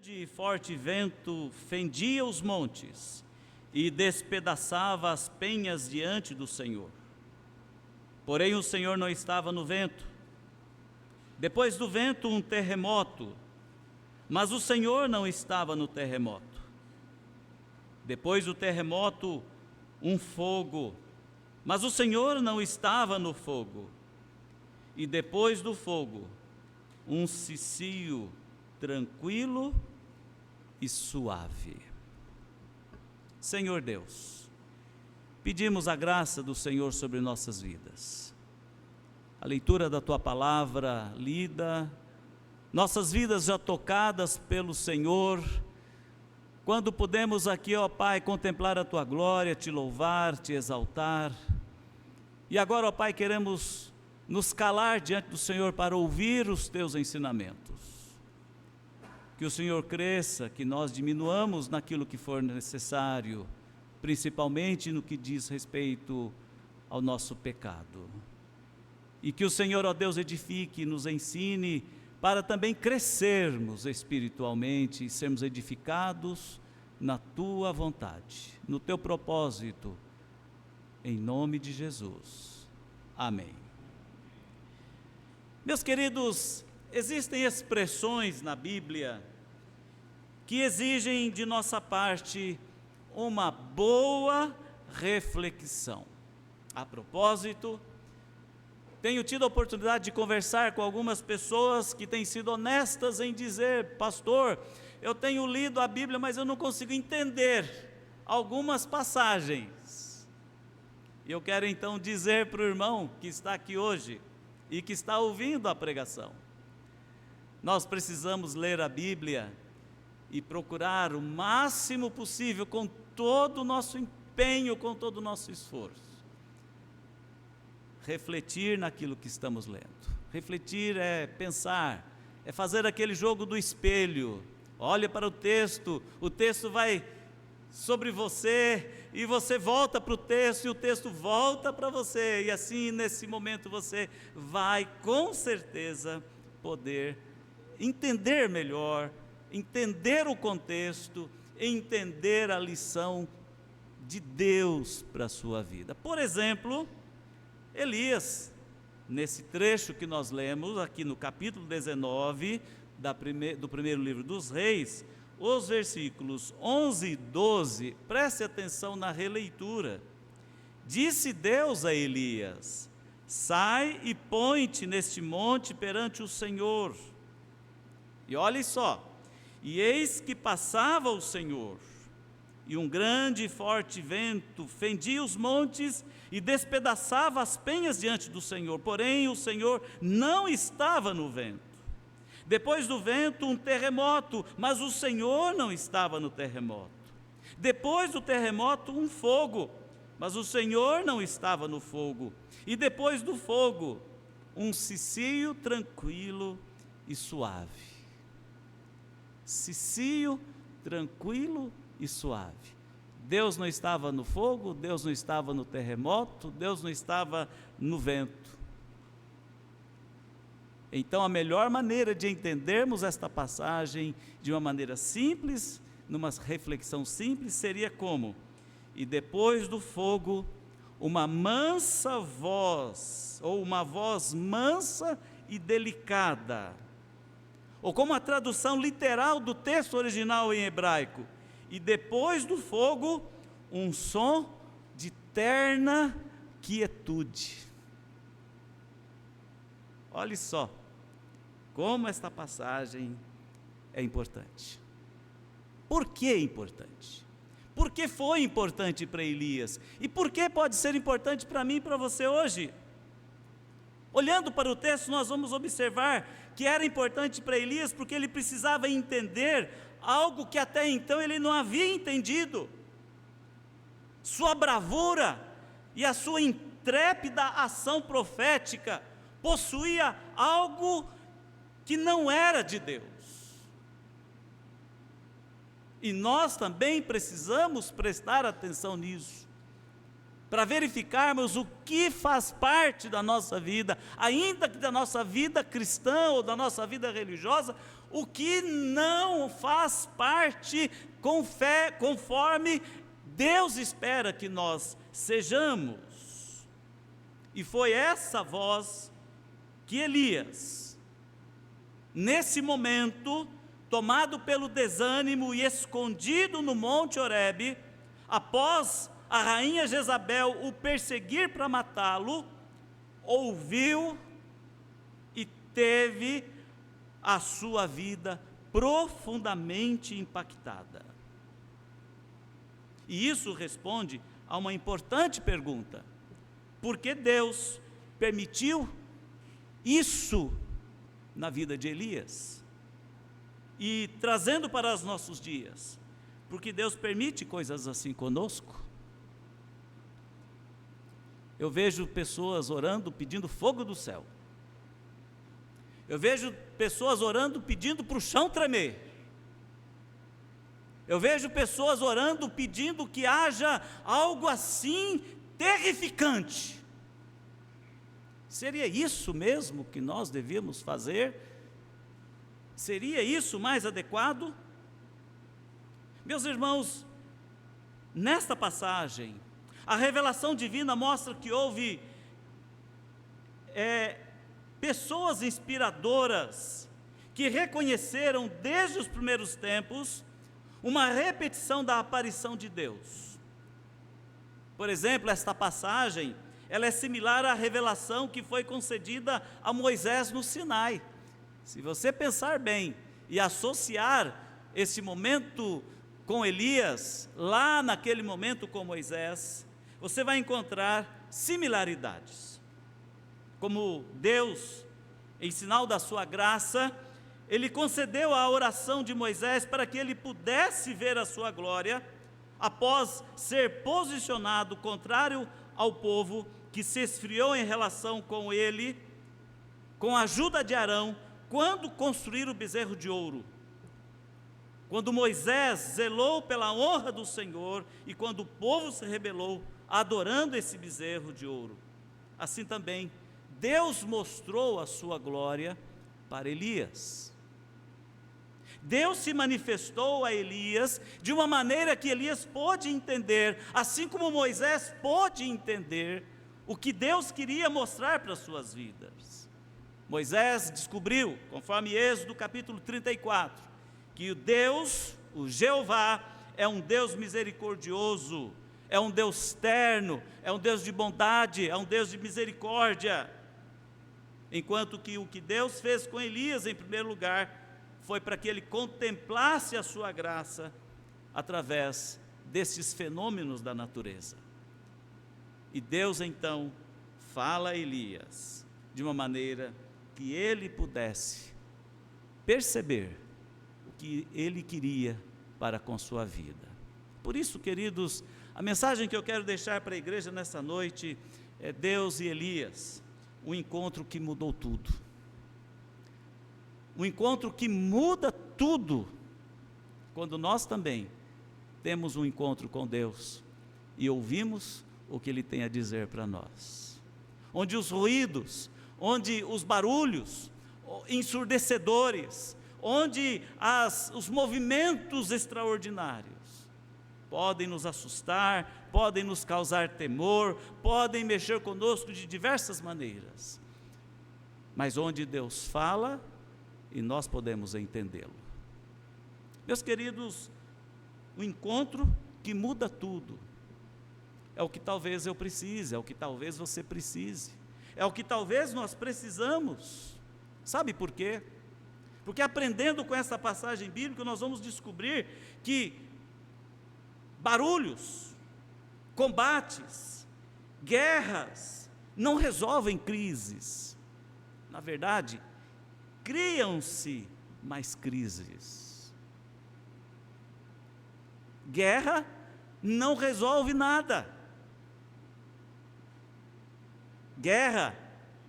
grande e forte vento fendia os montes e despedaçava as penhas diante do Senhor. Porém o Senhor não estava no vento. Depois do vento, um terremoto, mas o Senhor não estava no terremoto. Depois do terremoto, um fogo, mas o Senhor não estava no fogo. E depois do fogo, um cicio tranquilo e suave. Senhor Deus, pedimos a graça do Senhor sobre nossas vidas. A leitura da Tua palavra lida, nossas vidas já tocadas pelo Senhor, quando podemos aqui, ó Pai, contemplar a Tua glória, Te louvar, Te exaltar. E agora, ó Pai, queremos nos calar diante do Senhor para ouvir os Teus ensinamentos. Que o Senhor cresça, que nós diminuamos naquilo que for necessário, principalmente no que diz respeito ao nosso pecado. E que o Senhor, ó Deus, edifique e nos ensine para também crescermos espiritualmente e sermos edificados na Tua vontade, no Teu propósito, em nome de Jesus. Amém. Meus queridos, existem expressões na Bíblia que exigem de nossa parte uma boa reflexão. A propósito, tenho tido a oportunidade de conversar com algumas pessoas que têm sido honestas em dizer: pastor, eu tenho lido a Bíblia, mas eu não consigo entender algumas passagens. E eu quero então dizer para o irmão que está aqui hoje e que está ouvindo a pregação: nós precisamos ler a Bíblia e procurar o máximo possível, com todo o nosso empenho, com todo o nosso esforço, refletir naquilo que estamos lendo. Refletir é pensar, é fazer aquele jogo do espelho. Olha para o texto vai sobre você, e você volta para o texto, e o texto volta para você, e assim nesse momento você vai com certeza poder entender melhor, entender o contexto, entender a lição de Deus para a sua vida. Por exemplo, Elias, nesse trecho que nós lemos aqui no capítulo 19 do primeiro livro dos Reis, os versículos 11 e 12, preste atenção na releitura. Disse Deus a Elias: sai e põe-te neste monte perante o Senhor. E olhe só, e eis que passava o Senhor, e um grande e forte vento fendia os montes e despedaçava as penhas diante do Senhor, porém o Senhor não estava no vento. Depois do vento, um terremoto, mas o Senhor não estava no terremoto. Depois do terremoto, um fogo, mas o Senhor não estava no fogo. E depois do fogo, um cicio tranquilo e suave. Cicio tranquilo e suave. Deus não estava no fogo, Deus não estava no terremoto, Deus não estava no vento. Então a melhor maneira de entendermos esta passagem de uma maneira simples, numa reflexão simples, seria como: e depois do fogo, uma mansa voz, ou uma voz mansa e delicada. Ou como a tradução literal do texto original em hebraico: e depois do fogo, um som de terna quietude. Olhe só como esta passagem é importante. Por que é importante? Por que foi importante para Elias? E por que pode ser importante para mim e para você hoje? Olhando para o texto, nós vamos observar que era importante para Elias porque ele precisava entender algo que até então ele não havia entendido. Sua bravura e a sua intrépida ação profética possuía algo que não era de Deus. E nós também precisamos prestar atenção nisso. para verificarmos o que faz parte da nossa vida, ainda que da nossa vida cristã ou da nossa vida religiosa, o que não faz parte com fé, conforme Deus espera que nós sejamos. E foi essa voz que Elias, nesse momento, tomado pelo desânimo e escondido no Monte Horebe, após a rainha Jezabel o perseguir para matá-lo, ouviu e teve a sua vida profundamente impactada. E isso responde a uma importante pergunta: por que Deus permitiu isso na vida de Elias? E trazendo para os nossos dias, porque Deus permite coisas assim conosco? Eu vejo pessoas orando, pedindo fogo do céu. Eu vejo pessoas orando, pedindo para o chão tremer. Eu vejo pessoas orando, pedindo que haja algo assim terrificante. Seria isso mesmo que nós devíamos fazer? Seria isso mais adequado? Meus irmãos, nesta passagem, a revelação divina mostra que houve pessoas inspiradoras que reconheceram desde os primeiros tempos uma repetição da aparição de Deus. Por exemplo, esta passagem, ela é similar à revelação que foi concedida a Moisés no Sinai. Se você pensar bem e associar esse momento com Elias, lá naquele momento com Moisés, você vai encontrar similaridades. Como Deus, em sinal da sua graça, Ele concedeu a oração de Moisés para que ele pudesse ver a sua glória, após ser posicionado contrário ao povo que se esfriou em relação com ele, com a ajuda de Arão, quando construíram o bezerro de ouro. Quando Moisés zelou pela honra do Senhor e quando o povo se rebelou, adorando esse bezerro de ouro. Assim também, Deus mostrou a sua glória para Elias. Deus se manifestou a Elias de uma maneira que Elias pôde entender, assim como Moisés pôde entender o que Deus queria mostrar para as suas vidas. Moisés descobriu, conforme Êxodo capítulo 34, que o Deus, o Jeová, é um Deus misericordioso, é um Deus terno, é um Deus de bondade, é um Deus de misericórdia. Enquanto que o que Deus fez com Elias, em primeiro lugar, foi para que ele contemplasse a sua graça através desses fenômenos da natureza. E Deus então fala a Elias de uma maneira que ele pudesse perceber o que ele queria para com sua vida. Por isso, queridos, a mensagem que eu quero deixar para a igreja nessa noite é Deus e Elias, um encontro que mudou tudo. Um encontro que muda tudo, quando nós também temos um encontro com Deus e ouvimos o que Ele tem a dizer para nós. Onde os ruídos, onde os barulhos ensurdecedores, onde os movimentos extraordinários podem nos assustar, podem nos causar temor, podem mexer conosco de diversas maneiras, mas onde Deus fala e nós podemos entendê-lo. Meus queridos, o encontro que muda tudo é o que talvez eu precise, é o que talvez você precise, é o que talvez nós precisamos. Sabe por quê? Porque aprendendo com essa passagem bíblica, nós vamos descobrir que barulhos, combates, guerras não resolvem crises. Na verdade, criam-se mais crises. Guerra não resolve nada. Guerra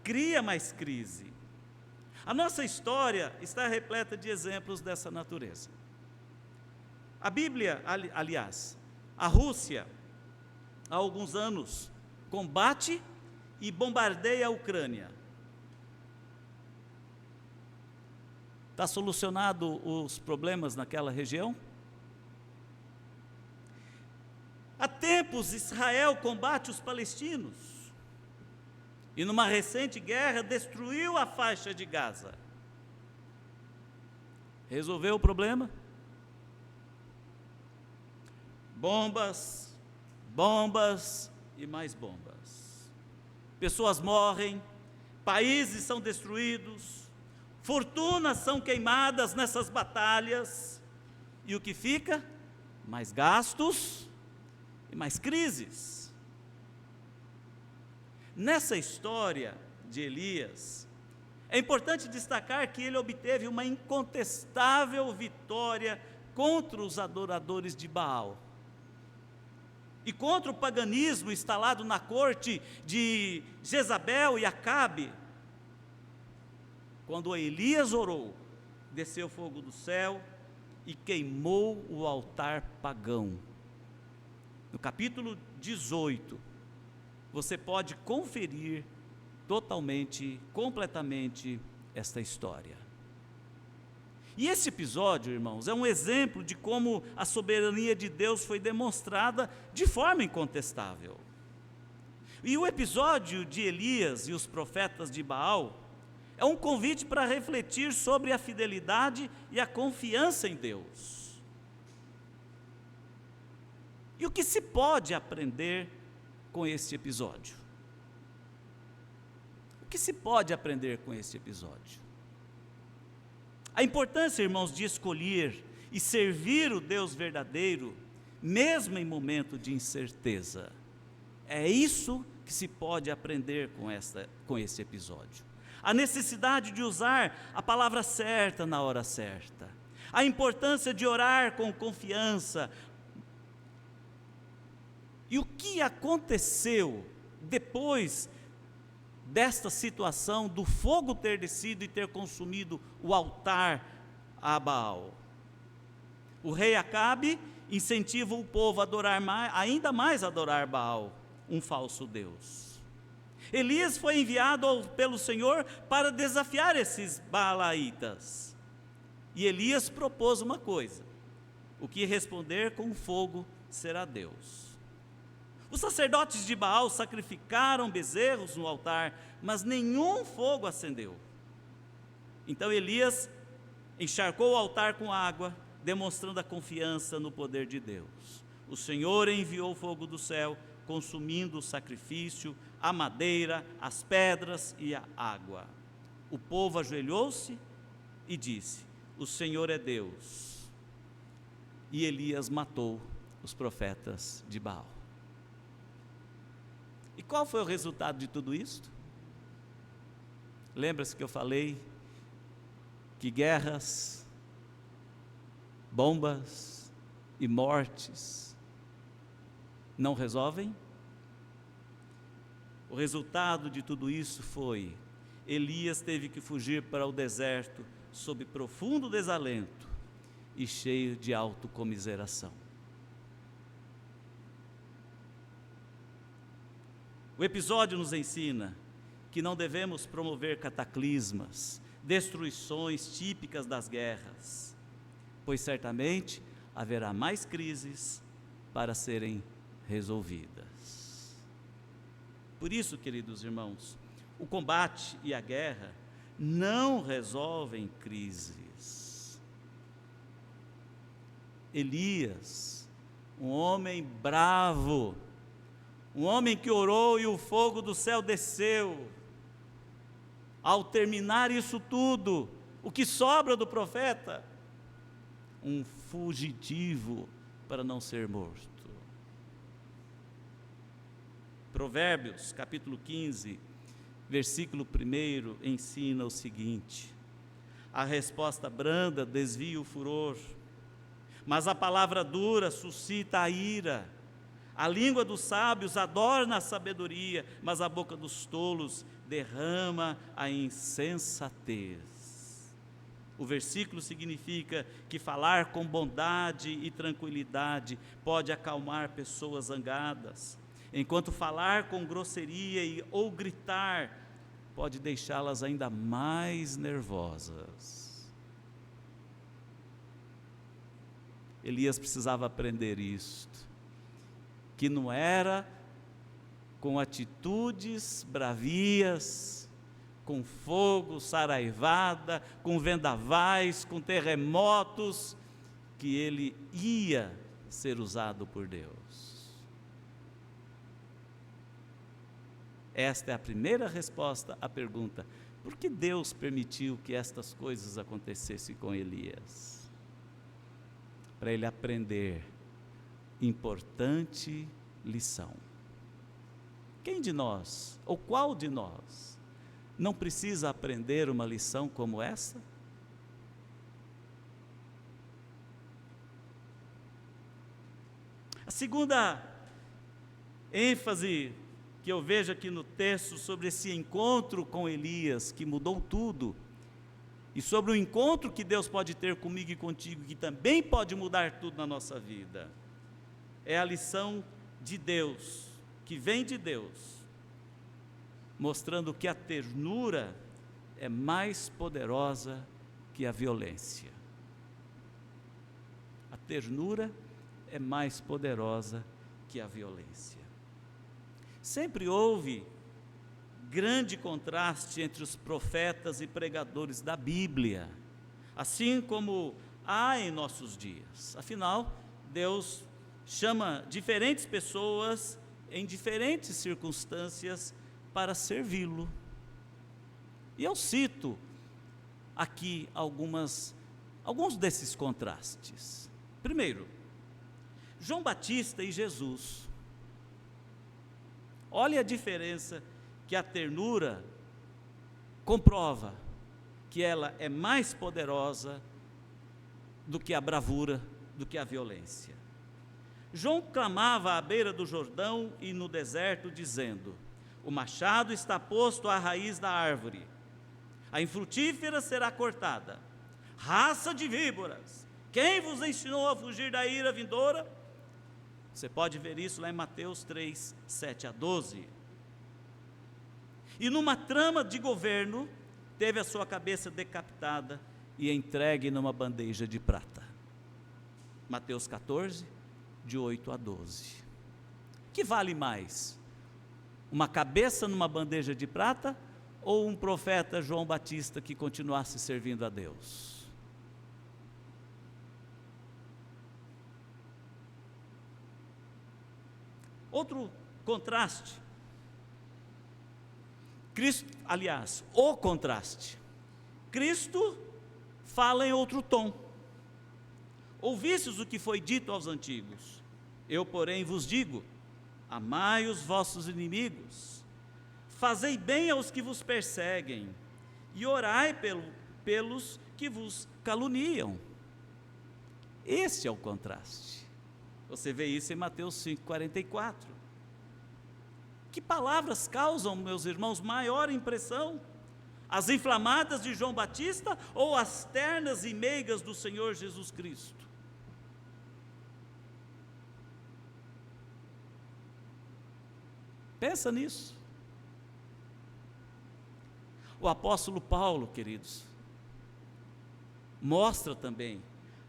cria mais crise. A nossa história está repleta de exemplos dessa natureza. A Bíblia, aliás, a Rússia há alguns anos, combate e bombardeia a Ucrânia. Está solucionado os problemas naquela região? Há tempos Israel combate os palestinos e numa recente guerra destruiu a faixa de Gaza. Resolveu o problema? Bombas, bombas e mais bombas. Pessoas morrem, países são destruídos, fortunas são queimadas nessas batalhas. E o que fica? Mais gastos e mais crises. Nessa história de Elias, é importante destacar que ele obteve uma incontestável vitória contra os adoradores de Baal e contra o paganismo instalado na corte de Jezabel e Acabe. Quando Elias orou, desceu fogo do céu e queimou o altar pagão. No capítulo 18, você pode conferir totalmente, completamente esta história. E esse episódio, irmãos, é um exemplo de como a soberania de Deus foi demonstrada de forma incontestável. E o episódio de Elias e os profetas de Baal é um convite para refletir sobre a fidelidade e a confiança em Deus. E o que se pode aprender com este episódio? O que se pode aprender com este episódio? A importância, irmãos, de escolher e servir o Deus verdadeiro, mesmo em momento de incerteza. É isso que se pode aprender com esse episódio. A necessidade de usar a palavra certa na hora certa. A importância de orar com confiança. E o que aconteceu depois desta situação do fogo ter descido e ter consumido o altar a Baal? O rei Acabe incentiva o povo a adorar ainda mais adorar Baal, um falso Deus. Elias foi enviado pelo Senhor para desafiar esses baalaítas. E Elias propôs uma coisa: o que responder com fogo será Deus. Os sacerdotes de Baal sacrificaram bezerros no altar, mas nenhum fogo acendeu. Então Elias encharcou o altar com água, demonstrando a confiança no poder de Deus. O Senhor enviou fogo do céu, consumindo o sacrifício, a madeira, as pedras e a água. O povo ajoelhou-se e disse: o Senhor é Deus. E Elias matou os profetas de Baal. E qual foi o resultado de tudo isto? Lembra-se que eu falei que guerras, bombas e mortes não resolvem? O resultado de tudo isso foi: Elias teve que fugir para o deserto sob profundo desalento e cheio de autocomiseração. O episódio nos ensina que não devemos promover cataclismas, destruições típicas das guerras, pois certamente haverá mais crises para serem resolvidas. Por isso, queridos irmãos, o combate e a guerra não resolvem crises. Elias, um homem bravo, um homem que orou e o fogo do céu desceu. Ao terminar isso tudo, o que sobra do profeta? Um fugitivo para não ser morto. Provérbios, capítulo 15, versículo 1, ensina o seguinte: a resposta branda desvia o furor, mas a palavra dura suscita a ira. A língua dos sábios adorna a sabedoria, mas a boca dos tolos derrama a insensatez. O versículo significa que falar com bondade e tranquilidade pode acalmar pessoas zangadas. enquanto falar com grosseria ou gritar pode deixá-las ainda mais nervosas. Elias precisava aprender isto, que não era com atitudes bravias, com fogo, saraivada, com vendavais, com terremotos, que ele ia ser usado por Deus. Esta é a primeira resposta à pergunta: por que Deus permitiu que estas coisas acontecessem com Elias? Para ele aprender importante lição. Quem de nós, ou qual de nós, não precisa aprender uma lição como essa? A segunda ênfase que eu vejo aqui no texto sobre esse encontro com Elias, que mudou tudo, e sobre o encontro que Deus pode ter comigo e contigo, que também pode mudar tudo na nossa vida, é a lição de Deus, que vem de Deus, mostrando que a ternura é mais poderosa que a violência. A ternura é mais poderosa que a violência. Sempre houve grande contraste entre os profetas e pregadores da Bíblia, assim como há em nossos dias. Afinal, Deus chama diferentes pessoas em diferentes circunstâncias para servi-lo. E eu cito aqui alguns desses contrastes. Primeiro, João Batista e Jesus. Olha a diferença que a ternura comprova, que ela é mais poderosa do que a bravura, do que a violência. João clamava à beira do Jordão e no deserto, dizendo: o machado está posto à raiz da árvore, a infrutífera será cortada. Raça de víboras, quem vos ensinou a fugir da ira vindoura? Você pode ver isso lá em Mateus 3, 7 a 12. E numa trama de governo, teve a sua cabeça decapitada e entregue numa bandeja de prata. Mateus 14, de 8 a 12. Que vale mais? Uma cabeça numa bandeja de prata ou um profeta João Batista que continuasse servindo a Deus? Outro contraste, o contraste, Cristo fala em outro tom. Ouvistes o que foi dito aos antigos, eu porém vos digo, amai os vossos inimigos, fazei bem aos que vos perseguem, e orai pelos que vos caluniam. Esse é o contraste. Você vê isso em Mateus 5,44. Que palavras causam, meus irmãos, maior impressão? As inflamadas de João Batista ou as ternas e meigas do Senhor Jesus Cristo? Pensa nisso. O apóstolo Paulo, queridos, mostra também: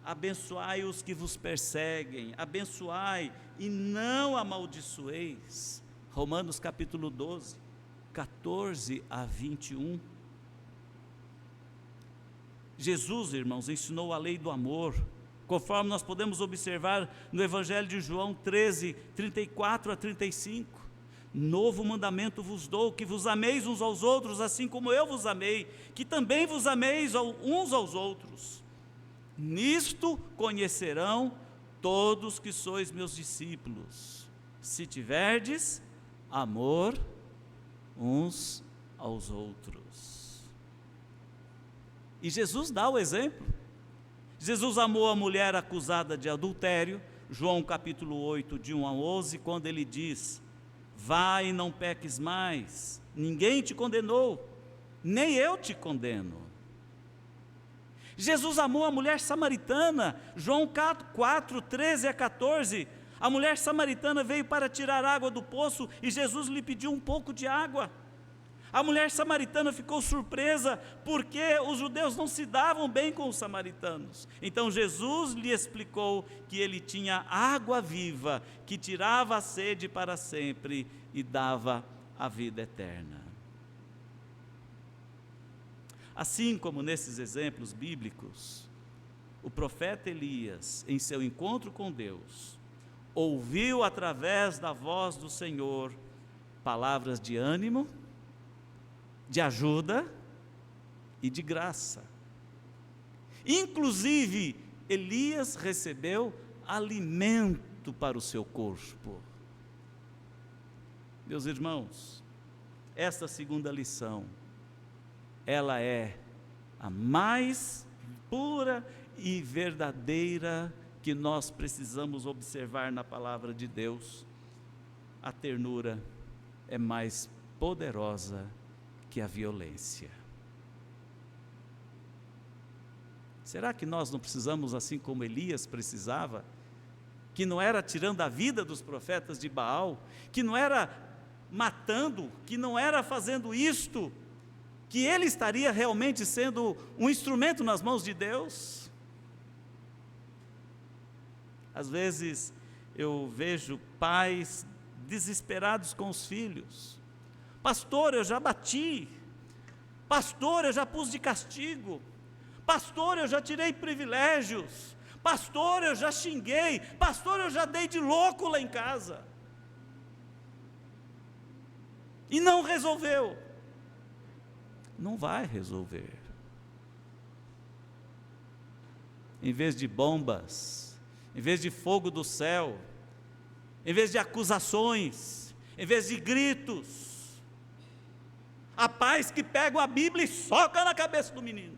abençoai os que vos perseguem, abençoai e não amaldiçoeis. Romanos capítulo 12, 14 a 21. Jesus, irmãos, ensinou a lei do amor, conforme nós podemos observar no Evangelho de João 13, 34 a 35. Novo mandamento vos dou, que vos ameis uns aos outros, assim como eu vos amei, que também vos ameis uns aos outros. Nisto conhecerão todos que sois meus discípulos, se tiverdes amor uns aos outros. E Jesus dá o exemplo. Jesus amou a mulher acusada de adultério, João capítulo 8, de 1 a 11, quando ele diz: vai e não peques mais, ninguém te condenou, nem eu te condeno. Jesus amou a mulher samaritana, João 4, 13 a 14, A mulher samaritana veio para tirar água do poço e Jesus lhe pediu um pouco de água. A mulher samaritana ficou surpresa porque os judeus não se davam bem com os samaritanos. Então Jesus lhe explicou que ele tinha água viva, que tirava a sede para sempre e dava a vida eterna. Assim como nesses exemplos bíblicos, o profeta Elias, em seu encontro com Deus, ouviu através da voz do Senhor palavras de ânimo, de ajuda e de graça. Inclusive, Elias recebeu alimento para o seu corpo. Meus irmãos, esta segunda lição, ela é a mais pura e verdadeira que nós precisamos observar na palavra de Deus. A ternura é mais poderosa que a violência. Será que nós não precisamos, assim como Elias precisava, que não era tirando a vida dos profetas de Baal, que não era matando, que não era fazendo isto, que ele estaria realmente sendo um instrumento nas mãos de Deus? Às vezes eu vejo pais desesperados com os filhos. Pastor, eu já bati. Pastor, eu já pus de castigo. Pastor, eu já tirei privilégios. Pastor, eu já xinguei. Pastor, eu já dei de louco lá em casa. E não resolveu. Não vai resolver. Em vez de bombas, em vez de fogo do céu, em vez de acusações, em vez de gritos, há pais que pegam a Bíblia e socam na cabeça do menino.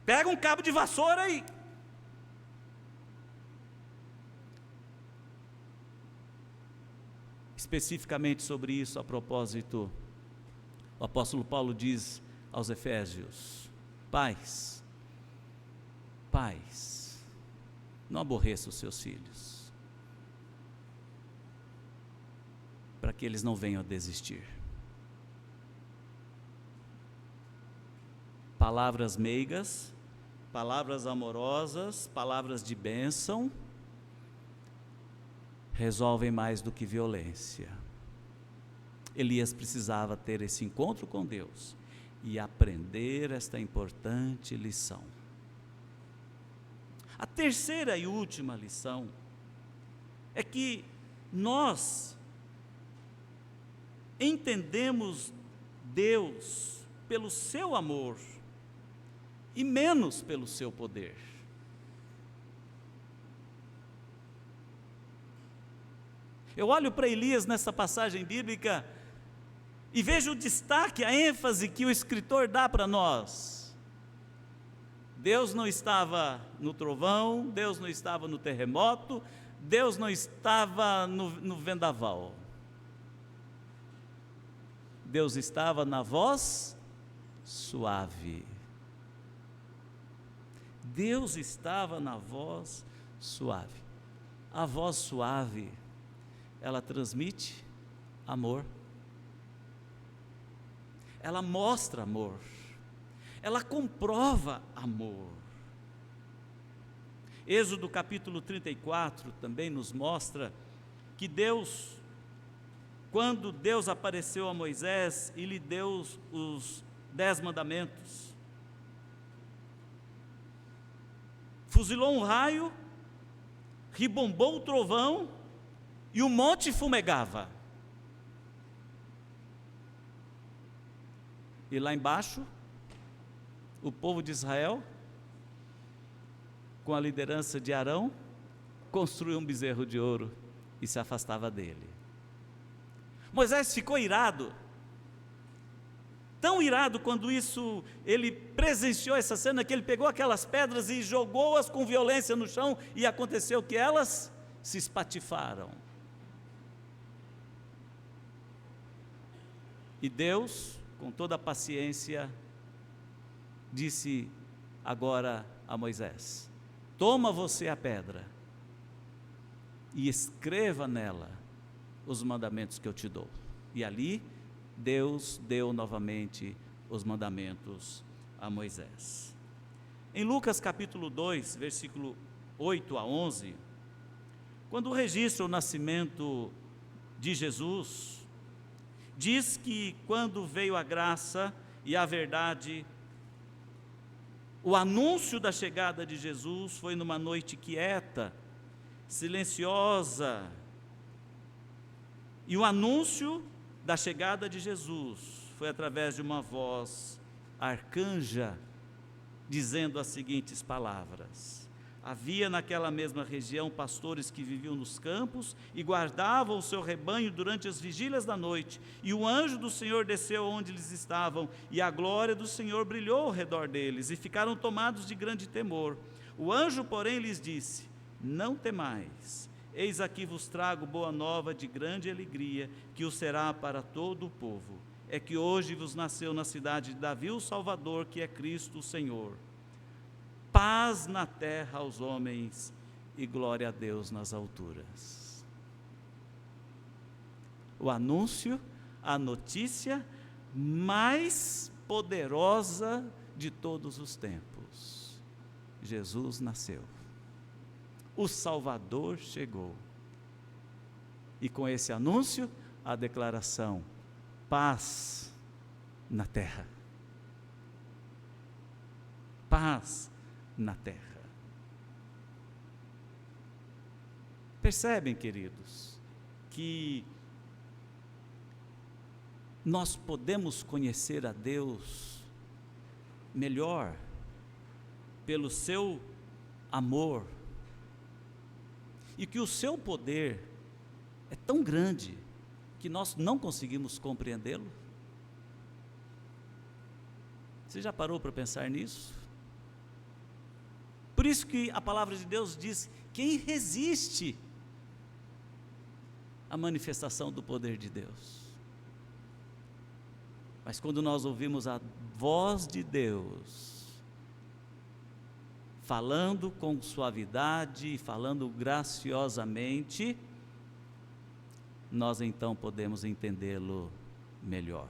Pega um cabo de vassoura aí. Especificamente sobre isso, a propósito, o apóstolo Paulo diz aos Efésios: pais, não aborreça os seus filhos, para que eles não venham a desistir. Palavras meigas, palavras amorosas, palavras de bênção, resolvem mais do que violência. Elias precisava ter esse encontro com Deus e aprender esta importante lição. A terceira e última lição é que nós entendemos Deus pelo seu amor e menos pelo seu poder. Eu olho para Elias nessa passagem bíblica e vejo o destaque, a ênfase que o escritor dá para nós. Deus não estava no trovão, Deus não estava no terremoto, Deus não estava no vendaval. Deus estava na voz suave. Deus estava na voz suave. A voz suave, ela transmite amor. Ela mostra amor. Ela comprova amor. Êxodo capítulo 34 também nos mostra que Deus, quando Deus apareceu a Moisés e lhe deu os 10 mandamentos, fuzilou um raio, ribombou o trovão e o monte fumegava. E lá embaixo, o povo de Israel, com a liderança de Arão, construiu um bezerro de ouro e se afastava dele. Moisés ficou irado, tão irado quando ele presenciou essa cena, que ele pegou aquelas pedras e jogou-as com violência no chão, e aconteceu que elas se espatifaram. E Deus, com toda a paciência, disse: agora a Moisés: toma você a pedra e escreva nela os mandamentos que eu te dou. E ali Deus deu novamente os mandamentos a Moisés. Em Lucas capítulo 2, versículo 8 a 11, quando registra o nascimento de Jesus, diz que quando veio a graça e a verdade, o anúncio da chegada de Jesus foi numa noite quieta, silenciosa, e o anúncio da chegada de Jesus foi através de uma voz arcanja, dizendo as seguintes palavras: havia naquela mesma região pastores que viviam nos campos e guardavam o seu rebanho durante as vigílias da noite, e o anjo do Senhor desceu onde eles estavam, e a glória do Senhor brilhou ao redor deles, e ficaram tomados de grande temor. O anjo, porém, lhes disse: não temais, eis aqui vos trago boa nova de grande alegria, que o será para todo o povo. É que hoje vos nasceu na cidade de Davi o Salvador, que é Cristo o Senhor. Paz na terra aos homens e glória a Deus nas alturas. O anúncio, a notícia mais poderosa de todos os tempos: Jesus nasceu, o Salvador chegou. E com esse anúncio, a declaração: paz na terra. Paz na terra. Percebem, queridos, que nós podemos conhecer a Deus melhor pelo seu amor, e que o seu poder é tão grande que nós não conseguimos compreendê-lo? Você já parou para pensar nisso? Por isso que a palavra de Deus diz: quem resiste à manifestação do poder de Deus? Mas quando nós ouvimos a voz de Deus, falando com suavidade, falando graciosamente, nós então podemos entendê-lo melhor.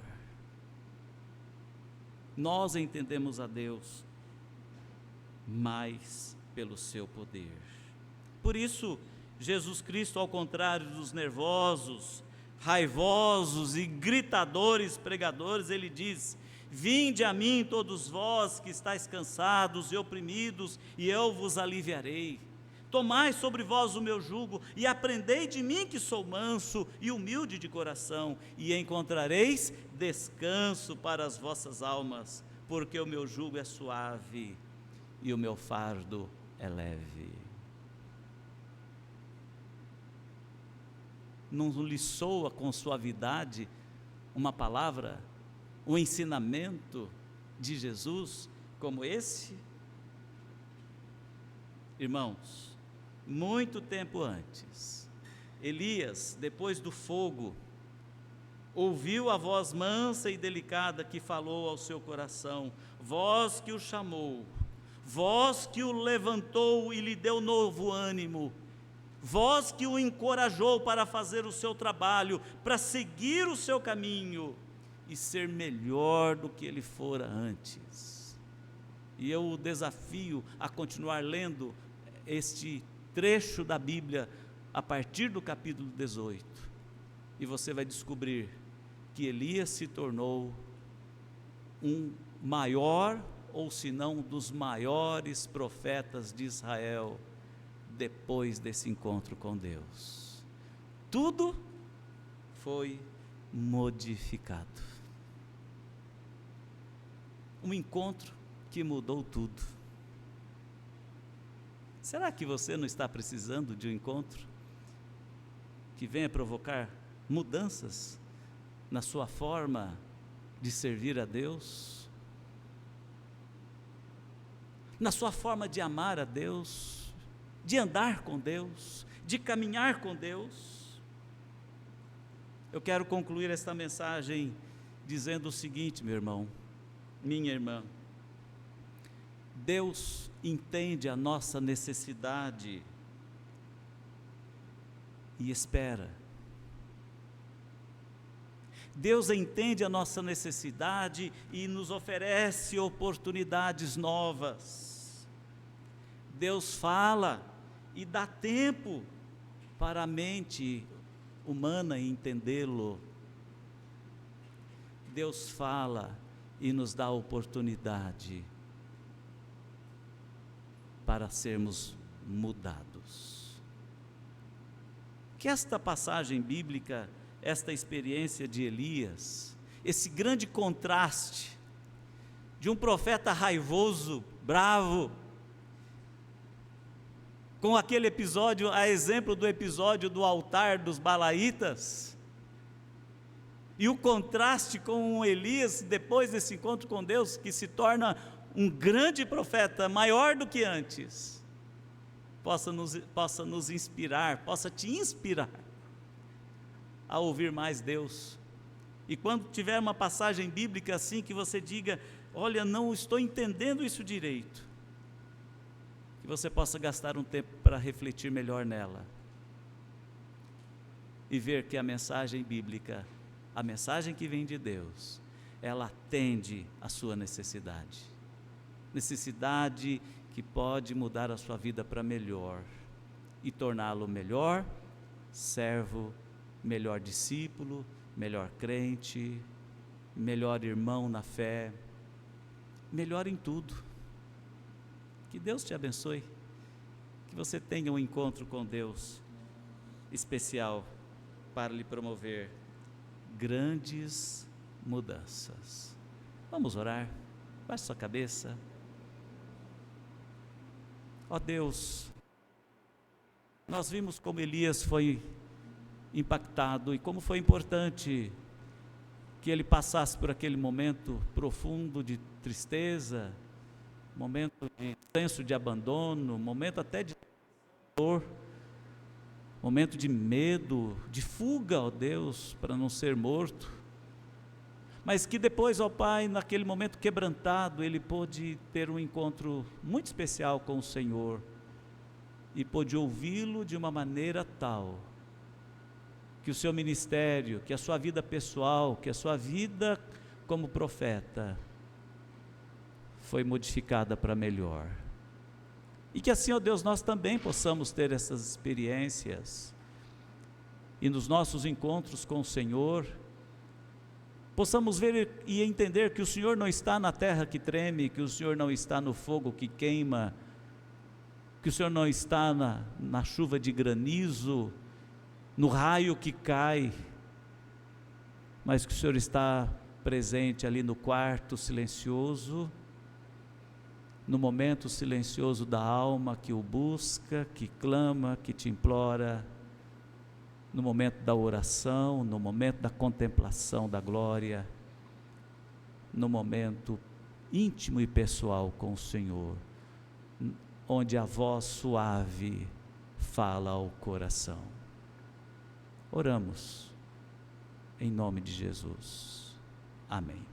Nós entendemos a Deus mais pelo seu poder. Por isso, Jesus Cristo, ao contrário dos nervosos, raivosos e gritadores pregadores, ele diz: vinde a mim todos vós que estáis cansados e oprimidos, e eu vos aliviarei. Tomai sobre vós o meu jugo e aprendei de mim, que sou manso e humilde de coração, e encontrareis descanso para as vossas almas, porque o meu jugo é suave e o meu fardo é leve. Não lhe soa com suavidade uma palavra, um ensinamento de Jesus como esse? Irmãos, muito tempo antes, Elias, depois do fogo, ouviu a voz mansa e delicada que falou ao seu coração, voz que o chamou, voz que o levantou e lhe deu novo ânimo, voz que o encorajou para fazer o seu trabalho, para seguir o seu caminho e ser melhor do que ele fora antes. E eu o desafio a continuar lendo este trecho da Bíblia a partir do capítulo 18, e você vai descobrir que Elias se tornou um maior, ou se não dos maiores profetas de Israel, depois desse encontro com Deus. Tudo foi modificado. Um encontro que mudou tudo. Será que você não está precisando de um encontro que venha provocar mudanças na sua forma de servir a Deus, na sua forma de amar a Deus, de andar com Deus, de caminhar com Deus? Eu quero concluir esta mensagem dizendo o seguinte, meu irmão, minha irmã: Deus entende a nossa necessidade e espera. Deus entende a nossa necessidade e nos oferece oportunidades novas. Deus fala e dá tempo para a mente humana entendê-lo. Deus fala e nos dá oportunidade para sermos mudados. Que esta passagem bíblica, esta experiência de Elias, esse grande contraste de um profeta raivoso, bravo, com aquele episódio, a exemplo do episódio do altar dos Balaítas, e o contraste com Elias, depois desse encontro com Deus, que se torna um grande profeta, maior do que antes, possa nos inspirar, possa te inspirar a ouvir mais Deus. E quando tiver uma passagem bíblica assim, que você diga, olha, não estou entendendo isso direito, que você possa gastar um tempo para refletir melhor nela, e ver que a mensagem bíblica, a mensagem que vem de Deus, ela atende a sua necessidade que pode mudar a sua vida para melhor, e torná-lo melhor servo, melhor discípulo, melhor crente, melhor irmão na fé, melhor em tudo. Que Deus te abençoe, que você tenha um encontro com Deus especial para lhe promover grandes mudanças. Vamos orar. Baixe sua cabeça. Ó Deus, nós vimos como Elias foi impactado e como foi importante que ele passasse por aquele momento profundo de tristeza, momento de senso de abandono, momento até de dor, momento de medo, de fuga, ó Deus, para não ser morto, mas que depois, ó Pai, naquele momento quebrantado, ele pôde ter um encontro muito especial com o Senhor, e pôde ouvi-lo de uma maneira tal, que o seu ministério, que a sua vida pessoal, que a sua vida como profeta, foi modificada para melhor. E que assim, ó Deus, nós também possamos ter essas experiências, e nos nossos encontros com o Senhor, possamos ver e entender que o Senhor não está na terra que treme, que o Senhor não está no fogo que queima, que o Senhor não está na chuva de granizo, no raio que cai, mas que o Senhor está presente ali no quarto silencioso, no momento silencioso da alma que o busca, que clama, que te implora, no momento da oração, no momento da contemplação da glória, no momento íntimo e pessoal com o Senhor, onde a voz suave fala ao coração. Oramos em nome de Jesus. Amém.